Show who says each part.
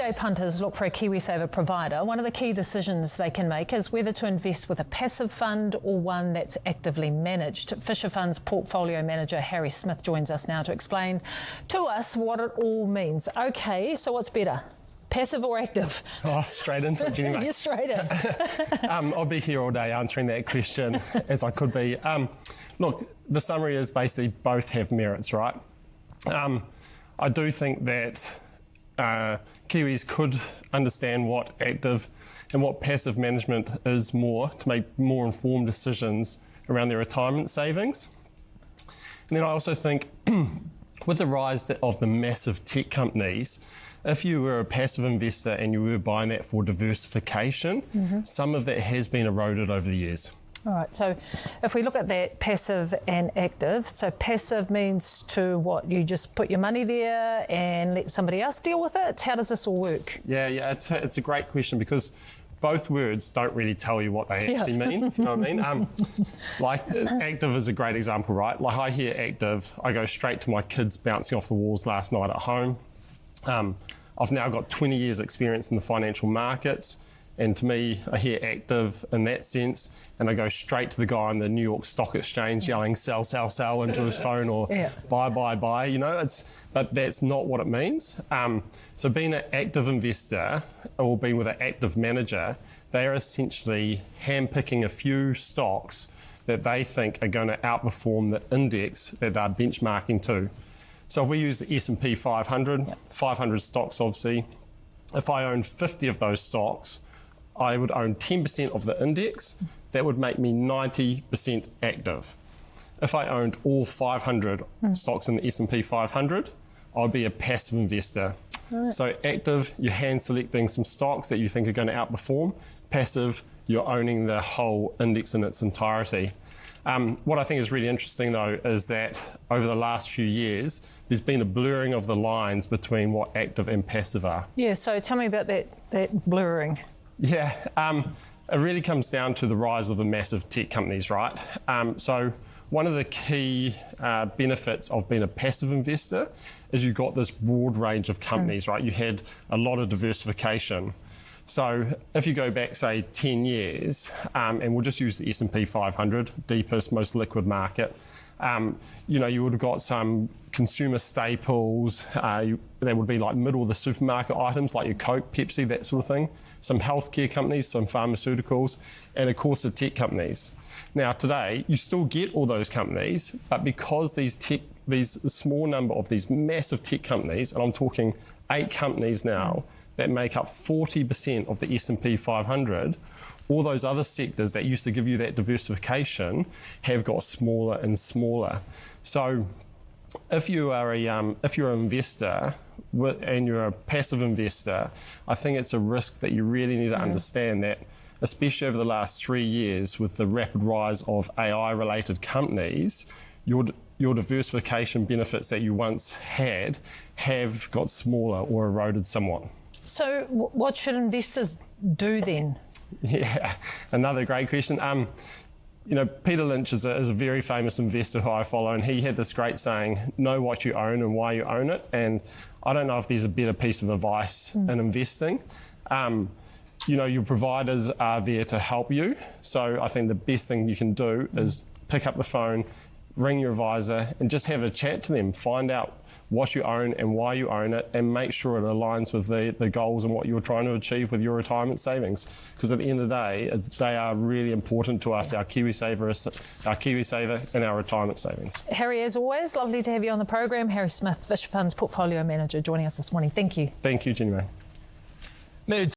Speaker 1: Everyday punters look for a KiwiSaver provider. One of the key decisions they can make is whether to invest with a passive fund or one that's actively managed. Fisher Funds portfolio manager Harry Smith joins us now to explain to us what it all means. Okay, so what's better? Passive or active?
Speaker 2: Oh, straight into it, Jenny.
Speaker 1: You're straight in.
Speaker 2: I'll be here all day answering that question as I could be. Look, the summary is basically both have merits, right? I do think that Kiwis could understand what active and what passive management is more to make more informed decisions around their retirement savings. And then I also think with the rise of the massive tech companies, if you were a passive investor and you were buying that for diversification, some of that has been eroded over the years.
Speaker 1: All right, so if we look at that passive and active, so passive means to what? You just put your money there and let somebody else deal with it? How does this all work?
Speaker 2: Yeah, it's a great question because both words don't really tell you what they actually mean, if you know what I mean. Like active is a great example, right? Like I hear active, I go straight to my kids bouncing off the walls last night at home. I've now got 20 years experience in the financial markets, and to me, I hear active in that sense, and I go straight to the guy on the New York Stock Exchange yelling sell, sell, sell into his phone or buy, buy, buy, you know, but that's not what it means. So being an active investor or being with an active manager, they are essentially handpicking a few stocks that they think are going to outperform the index that they're benchmarking to. So if we use the S&P 500, 500 stocks obviously, if I owned 50 of those stocks, I would own 10% of the index. That would make me 90% active. If I owned all 500 stocks in the S&P 500, I'd be a passive investor. Right. So active, you're hand selecting some stocks that you think are going to outperform. Passive, you're owning the whole index in its entirety. What I think is really interesting though is that over the last few years, there's been a blurring of the lines between what active and passive are.
Speaker 1: Yeah, so tell me about that blurring.
Speaker 2: Yeah, it really comes down to the rise of the massive tech companies, right? So one of the key benefits of being a passive investor is you've got this broad range of companies, right? You had a lot of diversification. So if you go back, say, 10 years, and we'll just use the S&P 500, deepest, most liquid market, you would have got some consumer staples, that would be like middle of the supermarket items like your Coke, Pepsi, that sort of thing, some healthcare companies, some pharmaceuticals, and of course the tech companies. Now today, you still get all those companies, but because these small number of these massive tech companies, and I'm talking 8 companies now, that make up 40% of the S&P 500, all those other sectors that used to give you that diversification have got smaller and smaller. So if you're an investor and you're a passive investor, I think it's a risk that you really need to understand that, especially over the last 3 years with the rapid rise of AI-related companies, your diversification benefits that you once had have got smaller or eroded somewhat.
Speaker 1: So what should investors do then?
Speaker 2: Yeah, another great question. Peter Lynch is a very famous investor who I follow, and he had this great saying, know what you own and why you own it. And I don't know if there's a better piece of advice in investing. Your providers are there to help you. So I think the best thing you can do is pick up the phone, ring your advisor and just have a chat to them. Find out what you own and why you own it, and make sure it aligns with the goals and what you're trying to achieve with your retirement savings. Because at the end of the day, they are really important to us, our KiwiSaver and our retirement savings.
Speaker 1: Harry, as always, lovely to have you on the program. Harry Smith, Fisher Funds portfolio manager, joining us this morning. Thank you.
Speaker 2: Thank you, Jenny May.